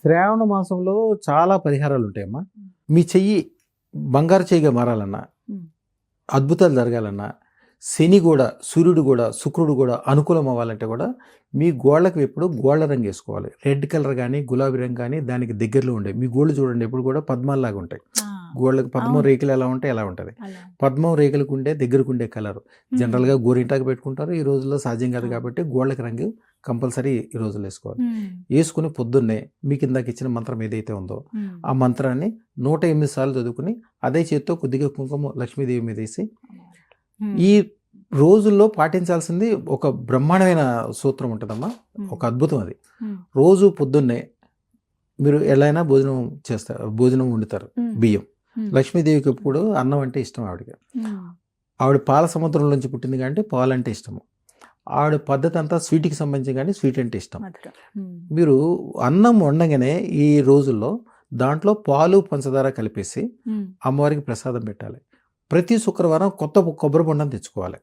శ్రావణ మాసంలో చాలా పరిహారాలు ఉంటాయమ్మా. మీ చెయ్యి బంగారు చెయ్యిగా మారాలన్నా, అద్భుతాలు జరగాలన్నా, శని కూడా, సూర్యుడు కూడా, శుక్రుడు కూడా అనుకూలం అవ్వాలంటే కూడా మీ గోళ్ళకి ఎప్పుడు గోళ్ళ రంగు వేసుకోవాలి. రెడ్ కలర్ కానీ గులాబీ రంగు కానీ దానికి దగ్గరలో ఉండే మీ గోళ్ళు చూడండి ఎప్పుడు కూడా పద్మాల్లాగా ఉంటాయి. గోళ్ళకి పద్మం రేకులు ఎలా ఉంటాయి ఎలా ఉంటుంది. పద్మం రేకులకు ఉండే దగ్గరకు ఉండే కలర్ జనరల్గా గోరింటాకు పెట్టుకుంటారు. ఈ రోజుల్లో సాధ్యం కాదు కాబట్టి గోళ్ళకి రంగు కంపల్సరీ ఈ రోజులు వేసుకోవాలి. వేసుకుని పొద్దున్నే మీకు ఇందాక ఇచ్చిన మంత్రం ఏదైతే ఉందో ఆ మంత్రాన్ని 108 సార్లు చదువుకుని అదే చేత్తో కొద్దిగా కుంకుమ లక్ష్మీదేవి మీద వేసి, ఈ రోజుల్లో పాటించాల్సింది ఒక బ్రహ్మాండమైన సూత్రం ఉంటుందమ్మా, ఒక అద్భుతం అది. రోజు పొద్దున్నే మీరు ఎలా అయినా భోజనం చేస్తారు, భోజనం వండుతారు, బియ్యం. లక్ష్మీదేవికి ఎప్పుడు అన్నం అంటే ఇష్టం ఆవిడకి. ఆవిడ పాల సముద్రం నుంచి పుట్టింది కాబట్టి పాలు అంటే ఇష్టము. ఆవిడ పద్ధతి అంతా స్వీట్కి సంబంధించి కానీ స్వీట్ అంటే ఇష్టం. మీరు అన్నం వండగానే ఈ రోజుల్లో దాంట్లో పాలు పంచదార కలిపేసి అమ్మవారికి ప్రసాదం పెట్టాలి. ప్రతి శుక్రవారం కొత్త కొబ్బరి బొండం తెచ్చుకోవాలి.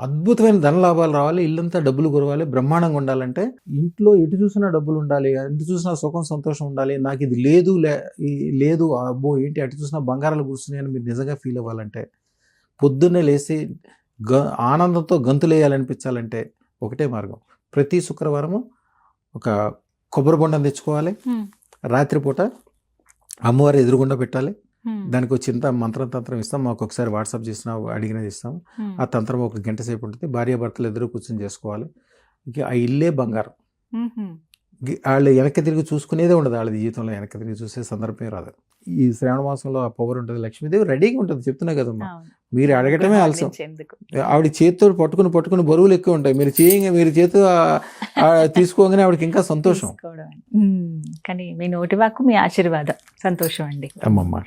అద్భుతమైన ధన లాభాలు రావాలి, ఇల్లంతా డబ్బులు కురవాలి, బ్రహ్మాండంగా ఉండాలంటే ఇంట్లో ఎటు చూసినా డబ్బులు ఉండాలి, ఎటు చూసినా సుఖం సంతోషం ఉండాలి. నాకు ఇది లేదు లేదు అబ్బో ఏంటి అటు చూసినా బంగారాలు కూర్చున్నాయని మీరు నిజంగా ఫీల్ అవ్వాలంటే, పొద్దున్నే లేచి ఆనందంతో గంతులు వేయాలనిపించాలంటే ఒకటే మార్గం. ప్రతి శుక్రవారము ఒక కొబ్బరి బొండం తెచ్చుకోవాలి. రాత్రిపూట అమ్మవారి ఎదురుగుండా పెట్టాలి. దానికి ఒక చిన్న మంత్రం ఇస్తాం, మాకు ఒకసారి వాట్సాప్ చేసినా అడిగినది ఇస్తాం. ఆ తంత్రం ఒక గంట సేపు ఉంటుంది. భార్యాభర్తలు ఎదురు కూర్చొని చేసుకోవాలి. ఇంకా ఆ ఇల్లే బంగారం. వాళ్ళు వెనక్కి తిరిగి చూసుకునేదే ఉండదు, వాళ్ళ జీవితంలో వెనక్కి తిరిగి చూసే సందర్భమే రాదు. ఈ శ్రావణ మాసంలో ఆ పవర్ ఉంటుంది. లక్ష్మీదేవి రెడీగా ఉంటుంది, చెప్తున్నా కదమ్మా. మీరు అడగటమే ఆలస్యం. ఆవిడ చేతితో పట్టుకుని బరువులు ఎక్కువ ఉంటాయి. మీరు చేతితో తీసుకోగానే ఆవిడకి ఇంకా సంతోషం. కానీ మీ నోటి వాక్కు మీ ఆశీర్వాదం, సంతోషం అండి అమ్మమ్మ.